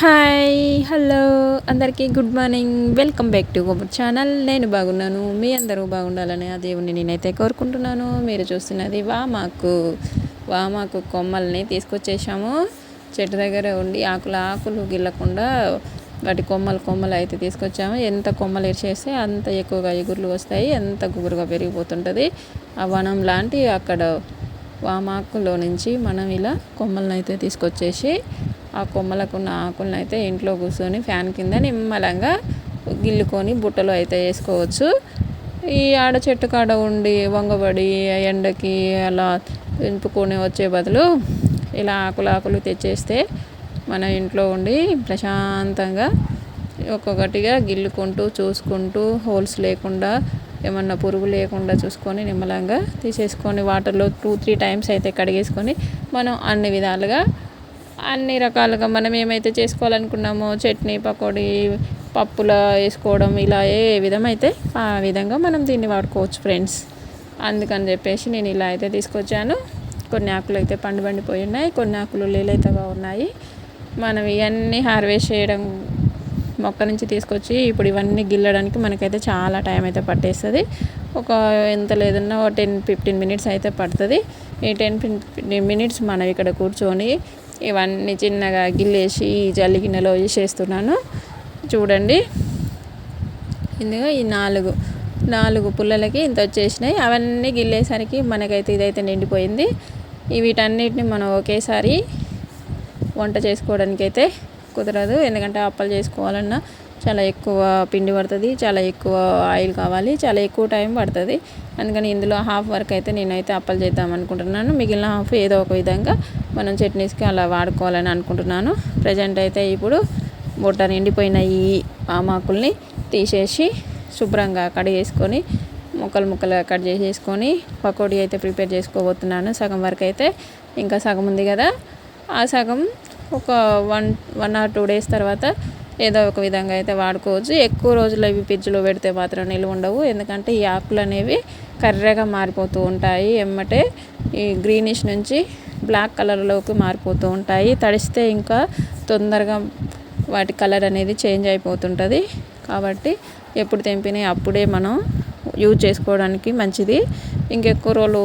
Hi hello అందరికీ good morning. Welcome back to our channel. నేను బాగున్నాను, మీ అందరూ బాగుండాలని ఆ దేవుణ్ణి నేనైతే కోరుకుంటున్నాను. మీరు చూస్తున్నది వామాకు కొమ్మల్ని తీసుకొచ్చేసాము. చెట్టు దగ్గర ఉండి ఆకులు గిల్లకుండా వాటి కొమ్మలు అయితే తీసుకొచ్చాము. ఎంత కొమ్మలు ఇరిచేస్తే అంత ఎక్కువగా ఎగురులు వస్తాయి, ఎంత గుబురుగా పెరిగిపోతుంటుంది. ఆ వనం లాంటి అక్కడ వామాకులో నుంచి మనం ఇలా కొమ్మలను అయితే తీసుకొచ్చేసి ఆ కొమ్మలకున్న ఆకులను అయితే ఇంట్లో కూర్చొని ఫ్యాన్ కింద నిమ్మలంగా గిల్లుకొని బుట్టలో అయితే వేసుకోవచ్చు. ఈ ఆడ చెట్టు కాడ ఉండి వంగబడి ఎండకి అలా నింపుకొని వచ్చే బదులు ఇలా ఆకులు తెచ్చేస్తే మన ఇంట్లో ఉండి ప్రశాంతంగా ఒక్కొక్కటిగా గిల్లుకుంటూ చూసుకుంటూ హోల్స్ లేకుండా ఏమన్నా పురుగు లేకుండా చూసుకొని నిమ్మలంగా తీసేసుకొని వాటర్లో 2-3 టైమ్స్ అయితే కడిగేసుకొని మనం అన్ని రకాలుగా మనం ఏమైతే చేసుకోవాలనుకున్నామో చట్నీ, పకోడీ, పప్పులో వేసుకోవడం ఇలా ఏ విధమైతే ఆ విధంగా మనం దీన్ని వాడుకోవచ్చు ఫ్రెండ్స్. అందుకని చెప్పేసి నేను ఇలా అయితే తీసుకొచ్చాను. కొన్ని ఆకులు అయితే పండిపోయి ఉన్నాయి, కొన్ని ఆకులు లేలేతగా ఉన్నాయి. మనం ఇవన్నీ హార్వెస్ట్ చేయడం మొక్క నుంచి తీసుకొచ్చి ఇప్పుడు ఇవన్నీ గిల్లడానికి మనకైతే చాలా టైం అయితే పట్టేస్తుంది. ఎంత లేదన్నా 10-15 మినిట్స్ అయితే పడుతుంది. ఈ 10-15 మినిట్స్ మనం ఇక్కడ కూర్చొని ఇవన్నీ చిన్నగా గిల్లేసి జల్లి గిన్నెలో వేసేస్తున్నాను. చూడండి, ఇందులో ఈ నాలుగు పుల్లలకి ఇంత వచ్చేసినాయి. అవన్నీ గిల్లేసరికి మనకైతే ఇదైతే నిండిపోయింది. వీటన్నిటిని మనం ఒకేసారి వంట చేసుకోవడానికి అయితే కుదరదు. ఎందుకంటే అప్పలు చేసుకోవాలన్నా చాలా ఎక్కువ పిండి పడుతుంది, చాలా ఎక్కువ ఆయిల్ కావాలి, చాలా ఎక్కువ టైం పడుతుంది. అందుకని ఇందులో హాఫ్ వరకు అయితే నేనైతే అప్పలు చేద్దాం అనుకుంటున్నాను. మిగిలిన హాఫ్ ఏదో ఒక విధంగా మనం చట్నీస్కి అలా వాడుకోవాలని అనుకుంటున్నాను. ప్రజెంట్ అయితే ఇప్పుడు బుట్ట నిండిపోయిన ఈ ఆమాకుల్ని తీసేసి శుభ్రంగా కడిగేసుకొని ముక్కలుగా కట్ చేసేసుకొని పకోడీ అయితే ప్రిపేర్ చేసుకోబోతున్నాను. సగం వరకు అయితే ఇంకా సగం ఉంది కదా, ఆ సగం ఒక 1 or 2 days తర్వాత ఏదో ఒక విధంగా అయితే వాడుకోవచ్చు. ఎక్కువ రోజులు ఇవి ఫ్రిడ్జ్లో పెడితే మాత్రం నిల్వ ఉండవు. ఎందుకంటే ఈ ఆకులు అనేవి కర్రగా మారిపోతూ ఉంటాయి. ఎమ్మటే ఈ గ్రీనిష్ నుంచి బ్లాక్ కలర్లోకి మారిపోతూ ఉంటాయి. తడిస్తే ఇంకా తొందరగా వాటి కలర్ అనేది చేంజ్ అయిపోతుంటుంది. కాబట్టి ఎప్పుడు తెంపినాయి అప్పుడే మనం యూజ్ చేసుకోవడానికి మంచిది. ఇంకెక్కువ రోజులు